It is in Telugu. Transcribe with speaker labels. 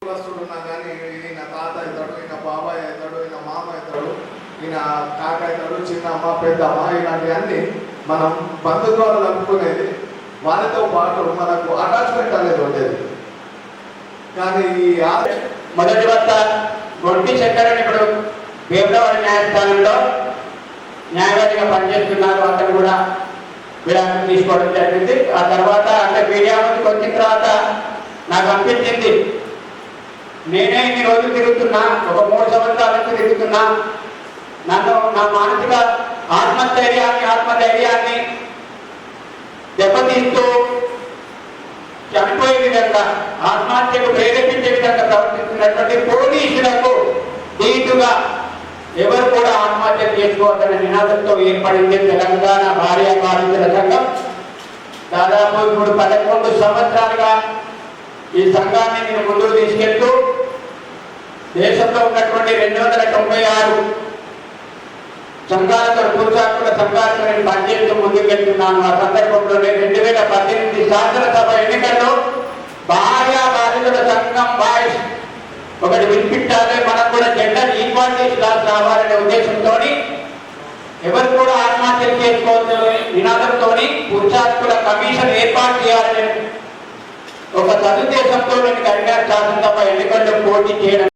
Speaker 1: ఉన్నా కానీ ఈయన తాత అవుతాడు, ఈయన బాబాయ్ అవుతాడు, ఈయన మామ అవుతాడు, ఈయన కాక అవుతాడు, చిన్నమ్మ పెద్దమ్మ, ఇలాంటివన్నీ మనం బంధుత్వాలు కలుపుకునేది. వాళ్ళతో పాటు మనకు అటాచ్మెంట్ అనేది ఉండేది. కానీ ఈ
Speaker 2: మొదటి భర్త గొంటి శంకరన్ ఇప్పుడు వేములవాడ న్యాయస్థానంలో న్యాయవాదిగా పనిచేస్తున్నారు. అతను కూడా విడాకులు తీసుకోవడం జరిగింది. ఆ తర్వాత అంటే మీడియా ముందుకు వచ్చిన తర్వాత నాకు అనిపించింది, నేనే ఇన్ని రోజులు తిరుగుతున్నా, ఒక 3 సంవత్సరాల నుంచి తిరుగుతున్నా, నన్ను నా మానసిక ఆత్మధైర్యాన్ని దెబ్బతీస్తూ చనిపోయే విధంగా ఆత్మహత్యకు ప్రేరేపించే విధంగా ప్రవర్తిస్తున్నటువంటి పోలీసులకు దీటుగా ఎవరు కూడా ఆత్మహత్య చేసుకోవద్దనే నినాదంతో ఏర్పడింది తెలంగాణ భార్య కార్మికుల సంఘం. దాదాపు ఇప్పుడు 11 సంవత్సరాలుగా ఈ సంఘాన్ని నేను ముందుకు తీసుకెళ్తూ దేశంలో ఉన్నటువంటి 296 సంఘాలతో పురుషాత్మక సంఘాలతో నేను పనిచేస్తూ ముందుకెళ్తున్నాను. ఆ సందర్భంలోనే 2018 శాసనసభ ఎన్నికల్లో భార్య బాధితుల సంఘం వాయిస్ ఒకటి వినిపించాలి, మనకు కూడా జెండర్ ఈక్వాలిటీ క్లాస్ రావాలనే ఉద్దేశంతో ఎవరు కూడా ఆత్మహత్యలు చేసుకోవద్దని నినాదంతో పురుషాత్మక కమిషన్ ఏర్పాటు చేయాలని ఒక సదుద్దేశంతో నేను కరీంనగర్ శాసనసభ ఎన్నికల్లో పోటీ చేయడం